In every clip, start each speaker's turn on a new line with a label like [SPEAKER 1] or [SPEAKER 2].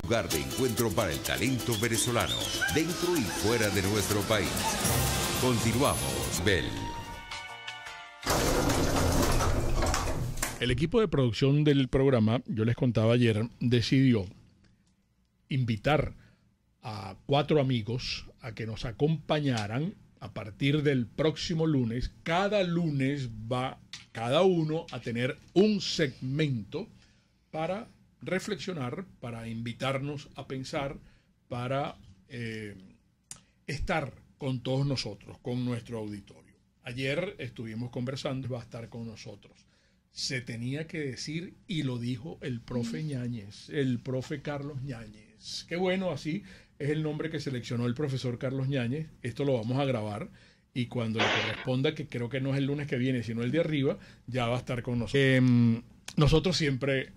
[SPEAKER 1] lugar de encuentro para el talento venezolano, dentro y fuera de nuestro país. Continuamos, Bell.
[SPEAKER 2] El equipo de producción del programa, yo les contaba ayer, decidió invitar a 4 amigos a que nos acompañaran a partir del próximo lunes. Cada lunes va cada uno a tener un segmento para reflexionar, para invitarnos a pensar, para estar con todos nosotros, con nuestro auditorio. Ayer estuvimos conversando, va a estar con nosotros. Se tenía que decir, y lo dijo el profe Ñáñez, el profe Carlos Ñáñez. Qué bueno, así es el nombre que seleccionó el profesor Carlos Ñáñez. Esto lo vamos a grabar y cuando le corresponda, que creo que no es el lunes que viene, sino el de arriba, ya va a estar con nosotros. Nosotros siempre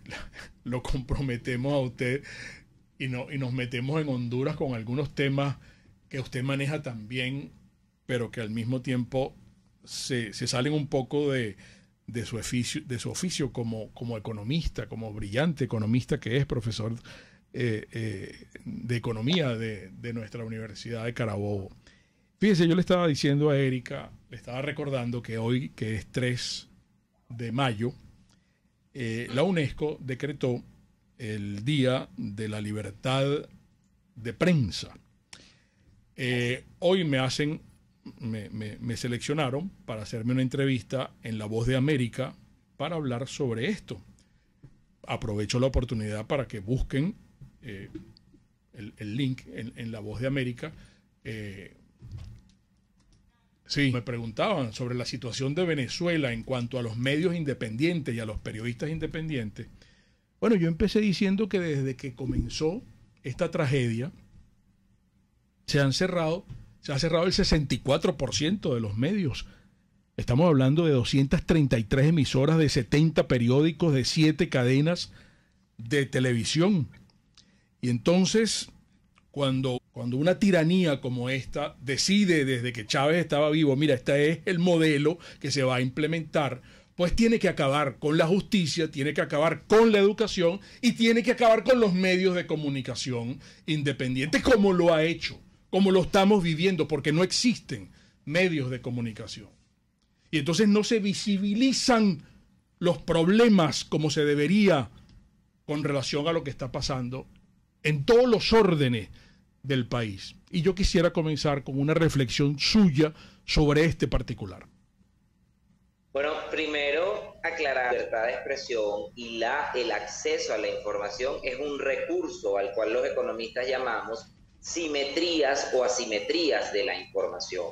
[SPEAKER 2] lo comprometemos a usted y nos metemos en Honduras con algunos temas que usted maneja también, pero que al mismo tiempo se salen un poco de su oficio como economista, como brillante economista que es, profesor de economía de nuestra Universidad de Carabobo. Fíjese, yo le estaba diciendo a Erika, le estaba recordando que hoy, que es 3 de mayo, la UNESCO decretó el Día de la Libertad de Prensa. Hoy me seleccionaron para hacerme una entrevista en La Voz de América para hablar sobre esto. Aprovecho la oportunidad para que busquen el link en La Voz de América. Sí, me preguntaban sobre la situación de Venezuela en cuanto a los medios independientes y a los periodistas independientes. Bueno, yo empecé diciendo que desde que comenzó esta tragedia se ha cerrado el 64% de los medios. Estamos hablando de 233 emisoras, de 70 periódicos, de 7 cadenas de televisión. Y entonces, cuando una tiranía como esta decide desde que Chávez estaba vivo, mira, este es el modelo que se va a implementar, pues tiene que acabar con la justicia, tiene que acabar con la educación y tiene que acabar con los medios de comunicación independientes, como lo ha hecho, como lo estamos viviendo, porque no existen medios de comunicación. Y entonces no se visibilizan los problemas como se debería con relación a lo que está pasando en todos los órdenes del país. Y yo quisiera comenzar con una reflexión suya sobre este particular.
[SPEAKER 3] Bueno, primero aclarar, la libertad de expresión y el acceso a la información es un recurso al cual los economistas llamamos simetrías o asimetrías de la información.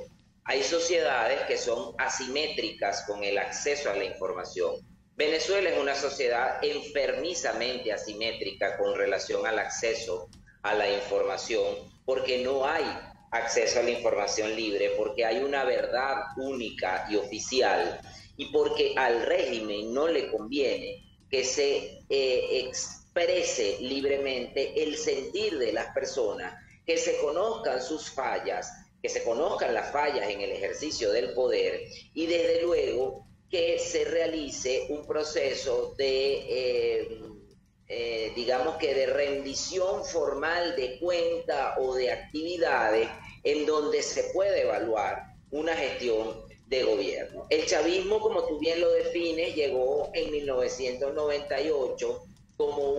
[SPEAKER 3] Hay sociedades que son asimétricas con el acceso a la información. Venezuela es una sociedad enfermizamente asimétrica con relación al acceso a la información, porque no hay acceso a la información libre, porque hay una verdad única y oficial, y porque al régimen no le conviene que se exprese libremente el sentir de las personas, que se conozcan sus fallas, que se conozcan las fallas en el ejercicio del poder, y desde luego que se realice un proceso de, digamos que de rendición formal de cuenta o de actividades en donde se puede evaluar una gestión de gobierno. El chavismo, como tú bien lo defines, llegó en 1998 como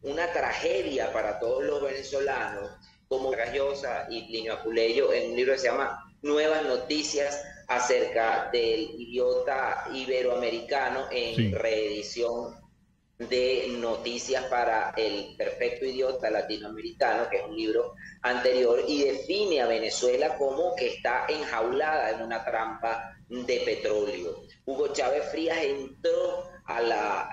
[SPEAKER 3] una tragedia para todos los venezolanos, como Gallosa y Plinio Apuleyo en un libro que se llama Nuevas Noticias acerca del idiota iberoamericano, en reedición de Noticias para el Perfecto Idiota Latinoamericano, que es un libro anterior, y define a Venezuela como que está enjaulada en una trampa de petróleo. Hugo Chávez Frías entró a la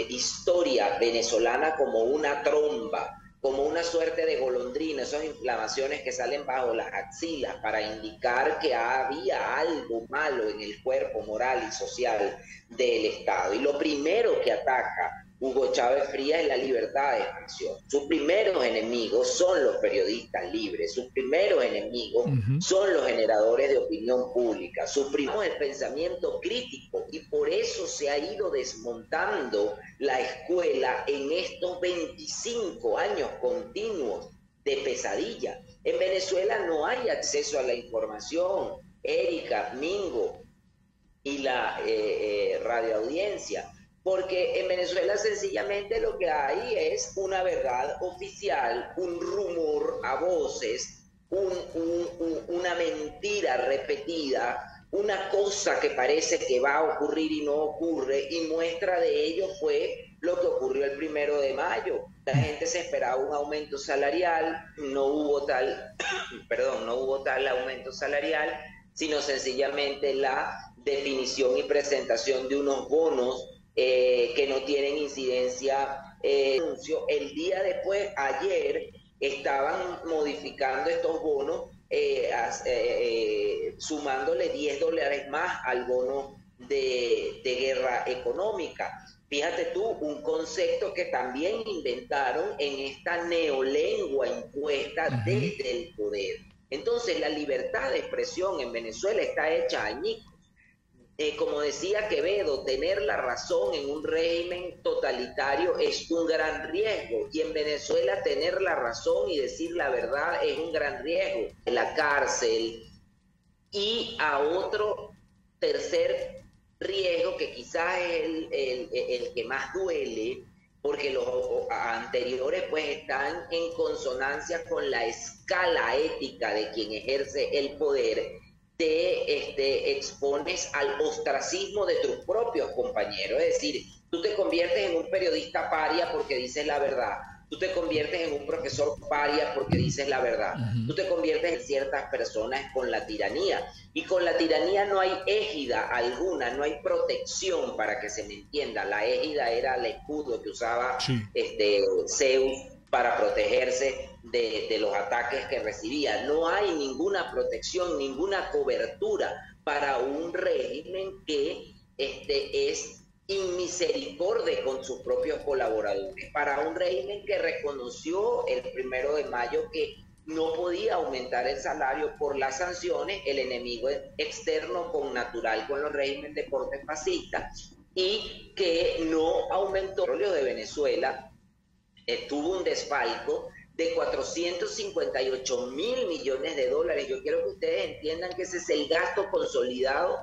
[SPEAKER 3] historia venezolana como una tromba, como una suerte de golondrina, esas inflamaciones que salen bajo las axilas para indicar que había algo malo en el cuerpo moral y social del Estado. Y lo primero que ataca Hugo Chávez Frías es la libertad de expresión. Sus primeros enemigos son los periodistas libres, sus primeros enemigos son los generadores de opinión pública, suprimimos el pensamiento crítico y por eso se ha ido desmontando la escuela en estos 25 años continuos de pesadilla. En Venezuela no hay acceso a la información, Erika, Mingo y la radioaudiencia. Porque en Venezuela sencillamente lo que hay es una verdad oficial, un rumor a voces, una mentira repetida, una cosa que parece que va a ocurrir y no ocurre, y muestra de ello fue lo que ocurrió el 1 de mayo. La gente se esperaba un aumento salarial, no hubo tal aumento salarial, sino sencillamente la definición y presentación de unos bonos que no tienen incidencia. El día después, ayer, estaban modificando estos bonos, sumándole $10 más al bono de guerra económica. Fíjate tú, un concepto que también inventaron en esta neolengua impuesta desde el poder. Entonces, la libertad de expresión en Venezuela está hecha añicos. Como decía Quevedo, tener la razón en un régimen totalitario es un gran riesgo, y en Venezuela tener la razón y decir la verdad es un gran riesgo. La cárcel. Y a otro tercer riesgo que quizás es el que más duele, porque los anteriores pues están en consonancia con la escala ética de quien ejerce el poder. Te expones al ostracismo de tus propios compañeros. Es decir, tú te conviertes en un periodista paria porque dices la verdad. Tú te conviertes en un profesor paria porque dices la verdad. Tú te conviertes en ciertas personas con la tiranía. Y con la tiranía no hay égida alguna, no hay protección, para que se me entienda. La égida era el escudo que usaba Zeus para protegerse de los ataques que recibía. No hay ninguna protección, ninguna cobertura para un régimen que es inmisericorde con sus propios colaboradores, para un régimen que reconoció el 1 de mayo que no podía aumentar el salario por las sanciones, el enemigo externo connatural con los regímenes de corte fascista, y que no aumentó el petróleo de Venezuela. Tuvo un desfalco de $458 mil millones. Yo quiero que ustedes entiendan que ese es el gasto consolidado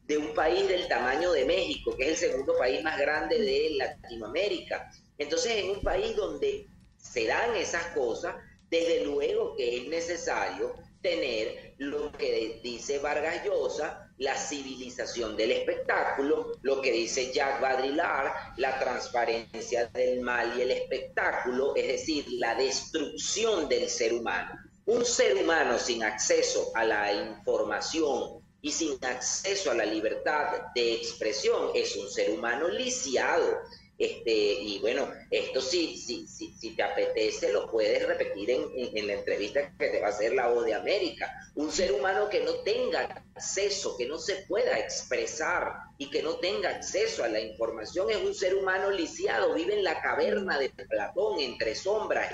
[SPEAKER 3] de un país del tamaño de México, que es el segundo país más grande de Latinoamérica. Entonces, en un país donde se dan esas cosas, desde luego que es necesario tener lo que dice Vargas Llosa, la civilización del espectáculo, lo que dice Jacques Baudrillard, la transparencia del mal y el espectáculo, es decir, la destrucción del ser humano. Un ser humano sin acceso a la información y sin acceso a la libertad de expresión es un ser humano lisiado. Y bueno, esto si te apetece lo puedes repetir en la entrevista que te va a hacer La Voz de América. Un ser humano que no tenga acceso, que no se pueda expresar y que no tenga acceso a la información es un ser humano lisiado, vive en la caverna de Platón, entre sombras,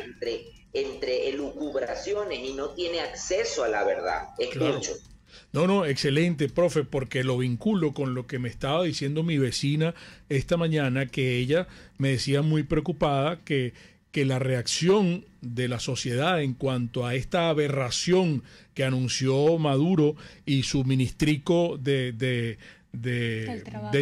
[SPEAKER 3] entre elucubraciones, y no tiene acceso a la verdad. Escucho.
[SPEAKER 2] Claro. No, excelente, profe, porque lo vinculo con lo que me estaba diciendo mi vecina esta mañana, que ella me decía muy preocupada que la reacción de la sociedad en cuanto a esta aberración que anunció Maduro y su ministrico de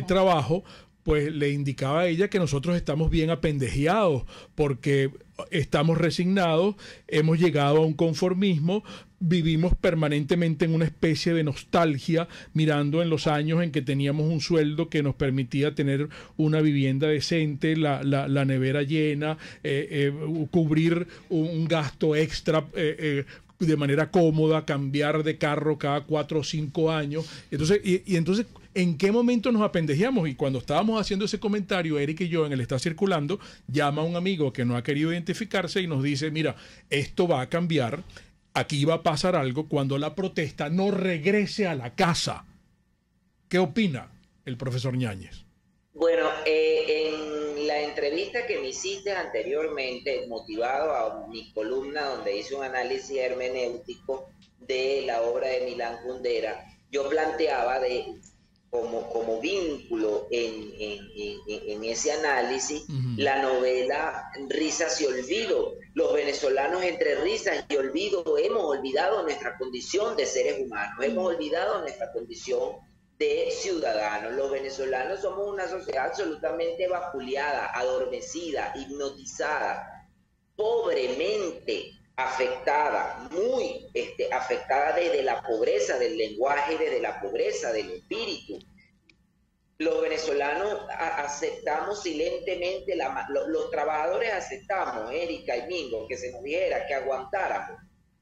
[SPEAKER 2] trabajo, pues le indicaba a ella que nosotros estamos bien apendejeados porque estamos resignados, hemos llegado a un conformismo, vivimos permanentemente en una especie de nostalgia, mirando en los años en que teníamos un sueldo que nos permitía tener una vivienda decente, la nevera llena, cubrir un gasto extra de manera cómoda, cambiar de carro cada 4 o 5 años. Entonces, entonces, ¿en qué momento nos apendejeamos? Y cuando estábamos haciendo ese comentario, Eric y yo, en el Está Circulando, llama a un amigo que no ha querido identificarse y nos dice, mira, esto va a cambiar, aquí va a pasar algo cuando la protesta no regrese a la casa. ¿Qué opina el profesor Ñáñez?
[SPEAKER 3] Bueno, en la entrevista que me hiciste anteriormente, motivado a mi columna donde hice un análisis hermenéutico de la obra de Milán Kundera, yo planteaba como vínculo en ese análisis la novela Risas y Olvido. Los venezolanos, entre risas y olvido, hemos olvidado nuestra condición de seres humanos, hemos olvidado nuestra condición de ciudadanos. Los venezolanos somos una sociedad absolutamente vapuleada, adormecida, hipnotizada, pobremente afectada, muy afectada desde la pobreza del lenguaje, desde la pobreza del espíritu. Los venezolanos aceptamos silentemente, los trabajadores aceptamos, Erika y Mingo, que se nos dijera que aguantáramos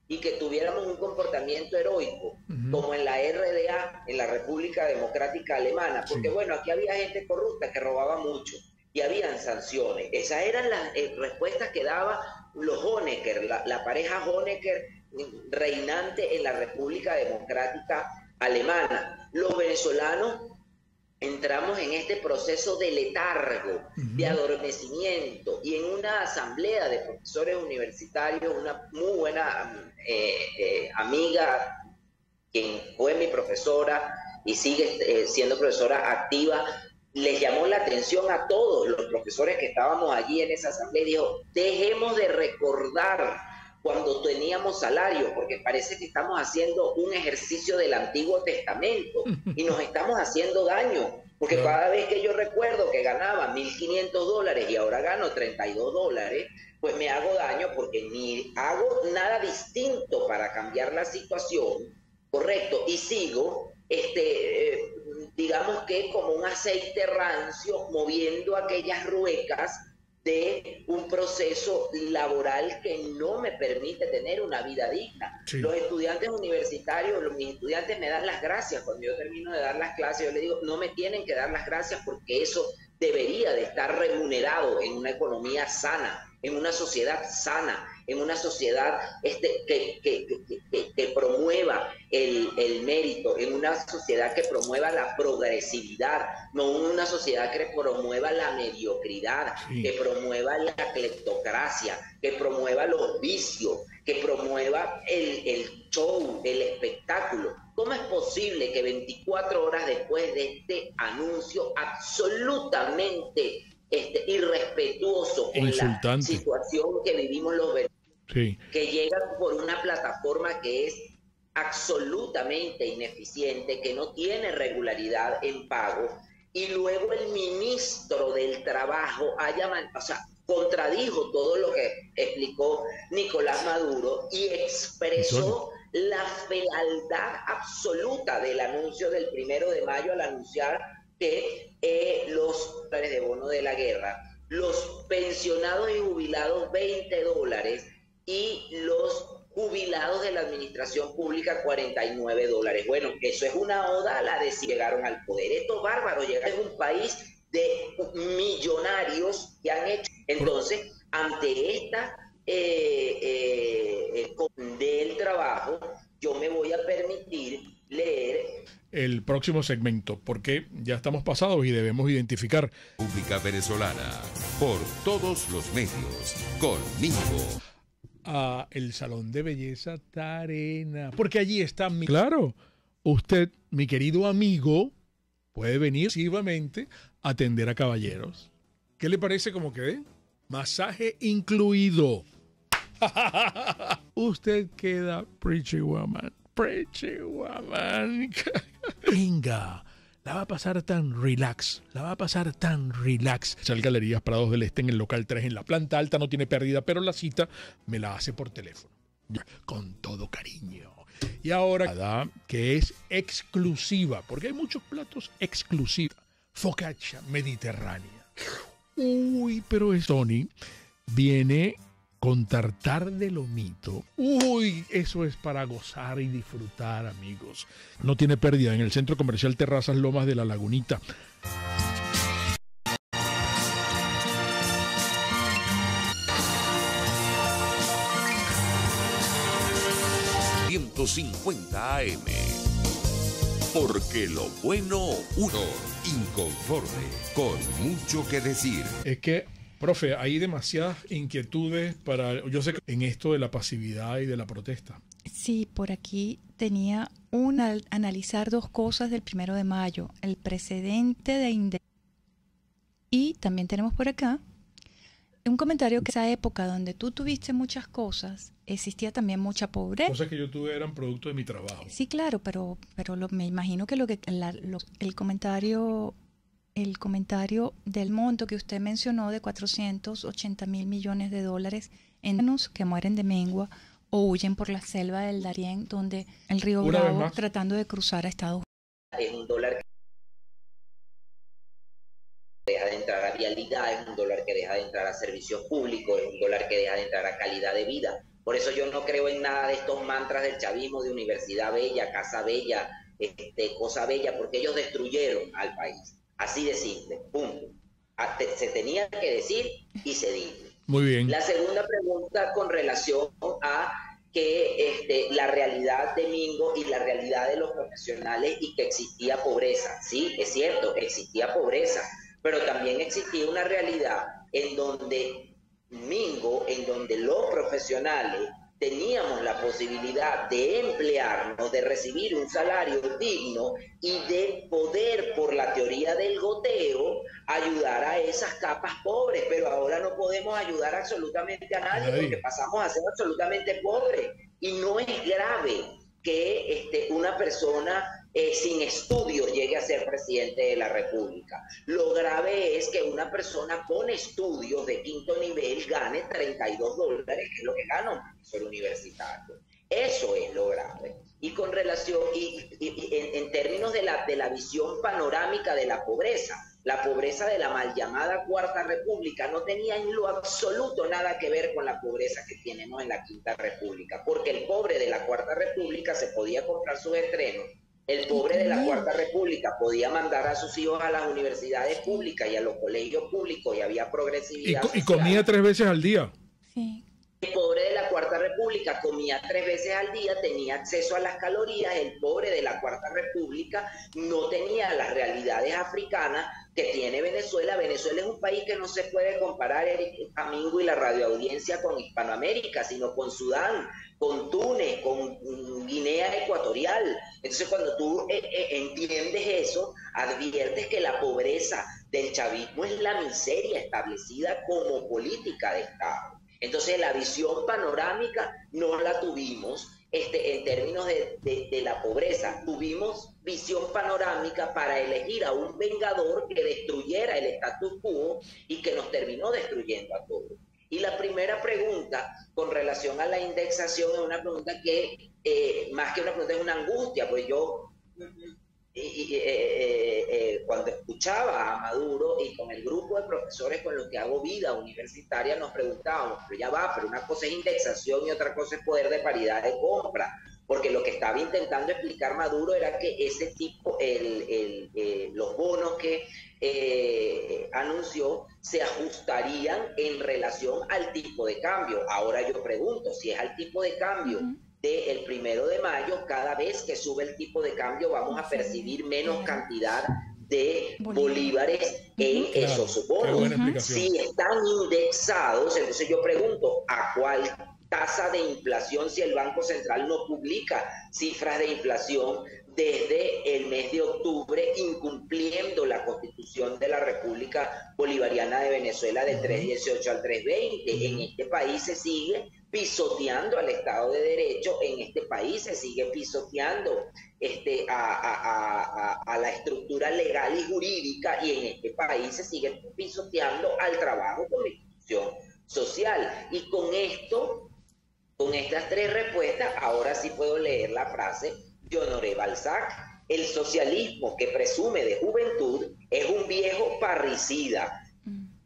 [SPEAKER 3] y que tuviéramos un comportamiento heroico, como en la RDA, en la República Democrática Alemana, porque bueno, aquí había gente corrupta que robaba mucho y habían sanciones. Esas eran las respuestas que daba los Honecker, la pareja Honecker reinante en la República Democrática Alemana. Los venezolanos entramos en este proceso de letargo, de adormecimiento, y en una asamblea de profesores universitarios, una muy buena amiga, quien fue mi profesora y sigue siendo profesora activa, les llamó la atención a todos los profesores que estábamos allí en esa asamblea y dijo: dejemos de recordar cuando teníamos salario, porque parece que estamos haciendo un ejercicio del Antiguo Testamento y nos estamos haciendo daño, porque cada vez que yo recuerdo que ganaba $1.500 y ahora gano $32, pues me hago daño porque ni hago nada distinto para cambiar la situación, correcto, y sigo, digamos que como un aceite rancio, moviendo aquellas ruecas de un proceso laboral que no me permite tener una vida digna. Sí. Los estudiantes universitarios, mis estudiantes me dan las gracias cuando yo termino de dar las clases. Yo les digo, no me tienen que dar las gracias porque eso debería de estar remunerado en una economía sana, en una sociedad sana, en una sociedad que promueva el mérito, en una sociedad que promueva la progresividad, no en una sociedad que promueva la mediocridad, que promueva la cleptocracia, que promueva los vicios, que promueva el show, el espectáculo. ¿Cómo es posible que 24 horas después de este anuncio absolutamente irrespetuoso con la situación que vivimos los venezolanos, que llegan por una plataforma que es absolutamente ineficiente, que no tiene regularidad en pago, y luego el ministro del Trabajo contradijo todo lo que explicó Nicolás Maduro y expresó la fealdad absoluta del anuncio del 1 de mayo al anunciar que los dólares de bono de la guerra, los pensionados y jubilados $20 y los jubilados de la administración pública $49. Bueno, eso es una oda a la de si llegaron al poder. Estos bárbaros llegaron a un país de millonarios que han hecho. Entonces, ante esta del trabajo, yo me voy a permitir leer
[SPEAKER 2] el próximo segmento, porque ya estamos pasados y debemos identificar.
[SPEAKER 1] República Venezolana, por todos los medios, conmigo.
[SPEAKER 2] A el Salón de Belleza Tarena, porque allí está Claro, usted, mi querido amigo, puede venir exclusivamente a atender a caballeros. ¿Qué le parece como quedé? Masaje incluido. Usted queda pretty woman. Pretty woman. Venga, la va a pasar tan relax. Galerías Prados del Este en el local 3 en la planta alta, no tiene pérdida, pero la cita me la hace por teléfono. Con todo cariño. Y ahora, que es exclusiva, porque hay muchos platos exclusivos. Focaccia mediterránea. Uy, pero Tony viene con tartar de lomito. Uy, eso es para gozar y disfrutar, amigos. No tiene pérdida en el Centro Comercial Terrazas Lomas de la Lagunita.
[SPEAKER 1] .50 AM. Porque lo bueno uno. Inconforme, con mucho que decir.
[SPEAKER 2] Es que Profe, hay demasiadas inquietudes yo sé que en esto de la pasividad y de la protesta.
[SPEAKER 4] Sí, por aquí tenía analizar dos cosas del 1 de mayo, el precedente de y también tenemos por acá un comentario que esa época donde tú tuviste muchas cosas, existía también mucha pobreza.
[SPEAKER 2] Cosas que yo tuve eran producto de mi trabajo.
[SPEAKER 4] Sí, claro, pero me imagino que el comentario del monto que usted mencionó de 480.000 millones de dólares en manos que mueren de mengua o huyen por la selva del Darién, donde el río Bravo tratando de cruzar a Estados
[SPEAKER 3] Unidos. Es un dólar que deja de entrar a vialidad, es un dólar que deja de entrar a servicios públicos, es un dólar que deja de entrar a calidad de vida. Por eso yo no creo en nada de estos mantras del chavismo de Universidad Bella, Casa Bella, Cosa Bella, porque ellos destruyeron al país. Así de simple, punto. Se tenía que decir y se dijo.
[SPEAKER 2] Muy bien.
[SPEAKER 3] La segunda pregunta con relación a que la realidad de Mingo y la realidad de los profesionales y que existía pobreza. Sí, es cierto, existía pobreza, pero también existía una realidad en donde Mingo, en donde los profesionales teníamos la posibilidad de emplearnos, de recibir un salario digno y de poder, por la teoría del goteo, ayudar a esas capas pobres, pero ahora no podemos ayudar absolutamente a nadie porque pasamos a ser absolutamente pobres. Y no es grave que una persona sin estudios llegue a ser presidente de la República. Lo grave es que una persona con estudios de 5º nivel gane $32, que es lo que gana un profesor universitario. Eso es lo grave. Y con relación, en términos de la visión panorámica de la pobreza de la mal llamada Cuarta República no tenía en lo absoluto nada que ver con la pobreza que tenemos en la Quinta República, porque el pobre de la Cuarta República se podía comprar sus estrenos. El pobre de la Cuarta República podía mandar a sus hijos a las universidades públicas y a los colegios públicos y había progresividad.
[SPEAKER 2] Y comía 3 veces al día.
[SPEAKER 4] Sí.
[SPEAKER 3] El pobre de la Cuarta República comía 3 veces al día, tenía acceso a las calorías. El pobre de la Cuarta República no tenía las realidades africanas que tiene Venezuela. Venezuela es un país que no se puede comparar, Eric Domingo y la radioaudiencia, con Hispanoamérica, sino con Sudán, con Túnez, con Guinea Ecuatorial. Entonces, cuando tú entiendes eso, adviertes que la pobreza del chavismo es la miseria establecida como política de Estado. Entonces, la visión panorámica no la tuvimos en términos de la pobreza. Tuvimos visión panorámica para elegir a un vengador que destruyera el status quo y que nos terminó destruyendo a todos. Y la primera pregunta con relación a la indexación es una pregunta que, más que una pregunta, es una angustia, pues yo cuando escuchaba a Maduro y con el grupo de profesores con los que hago vida universitaria nos preguntábamos, pero ya va, pero una cosa es indexación y otra cosa es poder de paridad de compra, porque lo que estaba intentando explicar Maduro era que ese tipo, los bonos que anunció se ajustarían en relación al tipo de cambio. Ahora yo pregunto, si es al tipo de cambio del 1 de mayo, cada vez que sube el tipo de cambio vamos a percibir menos cantidad de bolívares en esos bonos. Si están indexados, entonces yo pregunto, ¿a cuál tasa de inflación si el Banco Central no publica cifras de inflación desde el mes de octubre, incumpliendo la Constitución de la República Bolivariana de Venezuela del 318 al 320? En este país se sigue pisoteando al Estado de Derecho, en este país se sigue pisoteando a la estructura legal y jurídica, y en este país se sigue pisoteando al trabajo con institución social. Y con esto, con estas 3 respuestas, ahora sí puedo leer la frase de Honoré Balzac: el socialismo que presume de juventud es un viejo parricida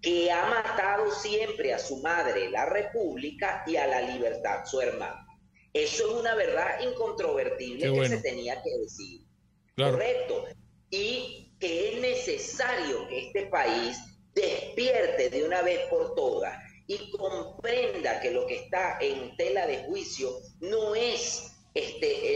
[SPEAKER 3] que ha matado siempre a su madre, la República, y a la libertad, su hermana. Eso es una verdad incontrovertible que se tenía que decir. Claro. Correcto. Y que es necesario que este país despierte de una vez por todas y comprenda que lo que está en tela de juicio no es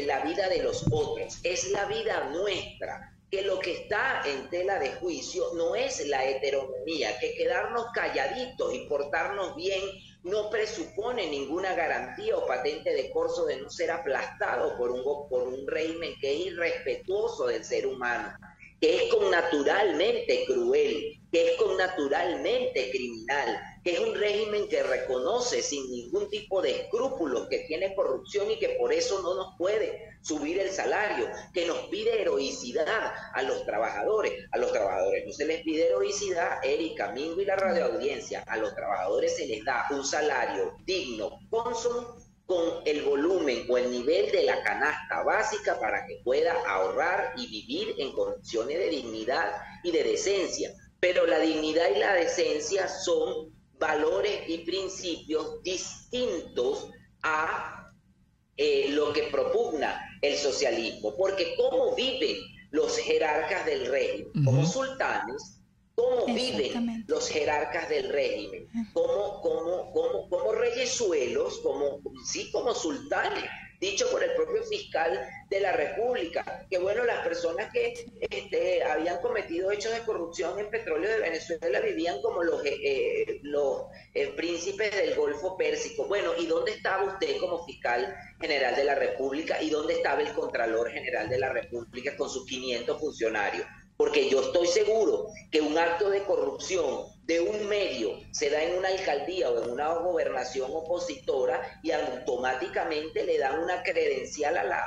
[SPEAKER 3] la vida de los otros, es la vida nuestra. que lo que está en tela de juicio no es la heteronomía, que quedarnos calladitos y portarnos bien no presupone ninguna garantía o patente de corso de no ser aplastado por un régimen que es irrespetuoso del ser humano, que es connaturalmente cruel, que es connaturalmente criminal, que es un régimen que reconoce sin ningún tipo de escrúpulos que tiene corrupción y que por eso no nos puede subir el salario, que nos pide heroicidad a los trabajadores. A los trabajadores no se les pide heroicidad, Erika, Mingo y la radioaudiencia. A los trabajadores se les da un salario digno, cónsono, con el volumen o el nivel de la canasta básica para que pueda ahorrar y vivir en condiciones de dignidad y de decencia. Pero la dignidad y la decencia son valores y principios distintos a lo que propugna el socialismo, porque cómo viven los jerarcas del régimen, como sultanes, cómo viven los jerarcas del régimen, como reyesuelos, como sultanes, dicho por el propio fiscal de la República, que bueno, las personas que habían cometido hechos de corrupción en petróleo de Venezuela vivían como los príncipes del Golfo Pérsico. Bueno, ¿y dónde estaba usted como fiscal general de la República? ¿Y dónde estaba el Contralor General de la República con sus 500 funcionarios? Porque yo estoy seguro que un acto de corrupción de un medio se da en una alcaldía o en una gobernación opositora y automáticamente le dan una credencial a la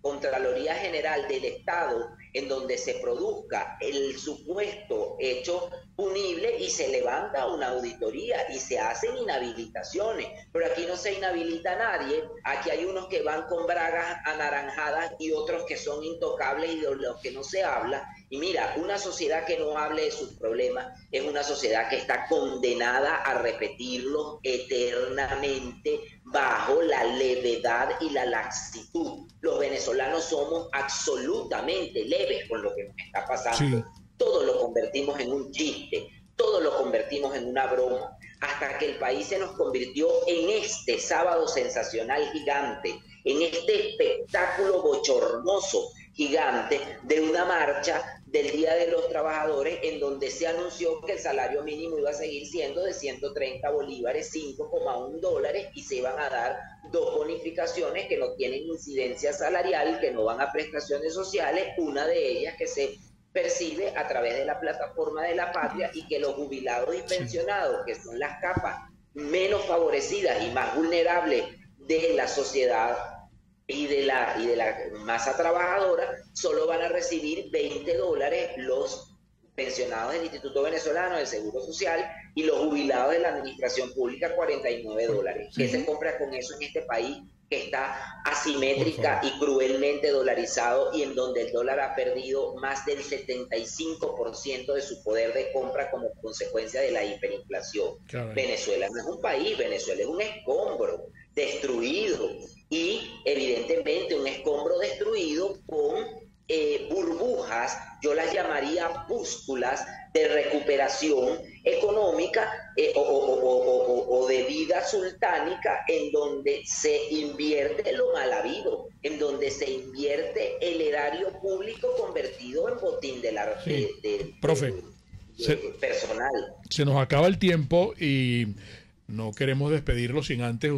[SPEAKER 3] Contraloría General del Estado en donde se produzca el supuesto hecho punible y se levanta una auditoría y se hacen inhabilitaciones. Pero aquí no se inhabilita a nadie, aquí hay unos que van con bragas anaranjadas y otros que son intocables y de los que no se habla. Y mira, una sociedad que no hable de sus problemas es una sociedad que está condenada a repetirlos eternamente bajo la levedad y la laxitud. Los venezolanos somos absolutamente leves con lo que nos está pasando. Sí. Todo lo convertimos en un chiste, todo lo convertimos en una broma, hasta que el país se nos convirtió en este sábado sensacional gigante, en este espectáculo bochornoso gigante de una marcha del Día de los Trabajadores, en donde se anunció que el salario mínimo iba a seguir siendo de 130 bolívares, 5,1 dólares, y se iban a dar 2 bonificaciones que no tienen incidencia salarial, que no van a prestaciones sociales, una de ellas que se percibe a través de la plataforma de la patria, y que los jubilados y pensionados, que son las capas menos favorecidas y más vulnerables de la sociedad y de la masa trabajadora, solo van a recibir 20 dólares los pensionados del Instituto Venezolano del Seguro Social y los jubilados de la Administración Pública 49 dólares. ¿Qué se compra con eso en este país que está asimétrica y cruelmente dolarizado, y en donde el dólar ha perdido más del 75% de su poder de compra como consecuencia de la hiperinflación? Venezuela no es un país, Venezuela es un escombro destruido, y evidentemente un escombro destruido con burbujas, yo las llamaría pústulas de recuperación económica o de vida sultánica, en donde se invierte lo mal habido, en donde se invierte el erario público convertido en botín de la
[SPEAKER 2] profe,
[SPEAKER 3] personal.
[SPEAKER 2] Se nos acaba el tiempo y no queremos despedirlo sin antes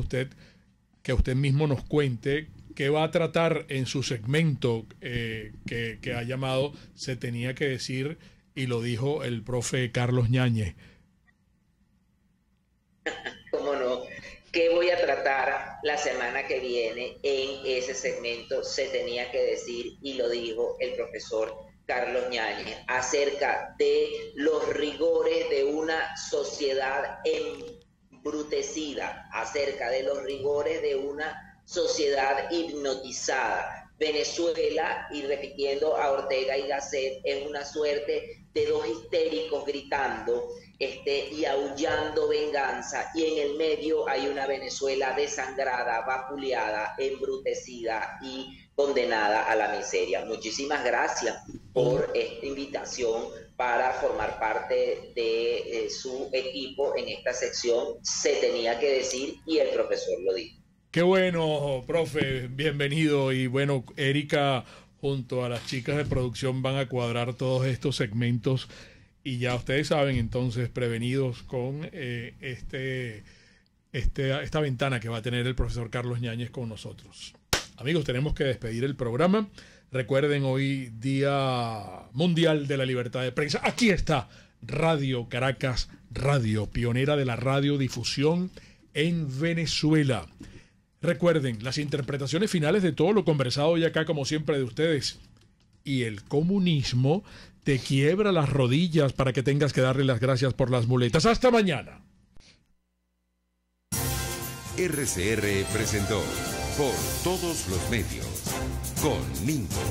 [SPEAKER 2] que usted mismo nos cuente qué va a tratar en su segmento que ha llamado Se tenía que decir, y lo dijo el profe Carlos Ñáñez.
[SPEAKER 3] ¿Cómo no? ¿Qué voy a tratar la semana que viene en ese segmento Se tenía que decir, y lo dijo el profesor Carlos Ñáñez, acerca de los rigores de una sociedad embrutecida, acerca de los rigores de una sociedad hipnotizada? Venezuela, y repitiendo a Ortega y Gasset, es una suerte de 2 histéricos gritando y aullando venganza, y en el medio hay una Venezuela desangrada, vapuleada, embrutecida y condenada a la miseria. Muchísimas gracias por esta invitación para formar parte de su equipo en esta sección Se tenía que decir, y el profesor lo dijo.
[SPEAKER 2] Qué bueno, profe, bienvenido. Y bueno, Erika junto a las chicas de producción van a cuadrar todos estos segmentos y ya ustedes saben, entonces, prevenidos con esta ventana que va a tener el profesor Carlos Ñáñez con nosotros. Amigos, tenemos que despedir el programa. Recuerden, hoy Día Mundial de la Libertad de Prensa. Aquí está Radio Caracas, radio pionera de la radiodifusión en Venezuela. Recuerden, las interpretaciones finales de todo lo conversado hoy acá, como siempre, de ustedes. Y el comunismo te quiebra las rodillas para que tengas que darle las gracias por las muletas. ¡Hasta mañana!
[SPEAKER 1] RCR presentó Por Todos los Medios con Mingo.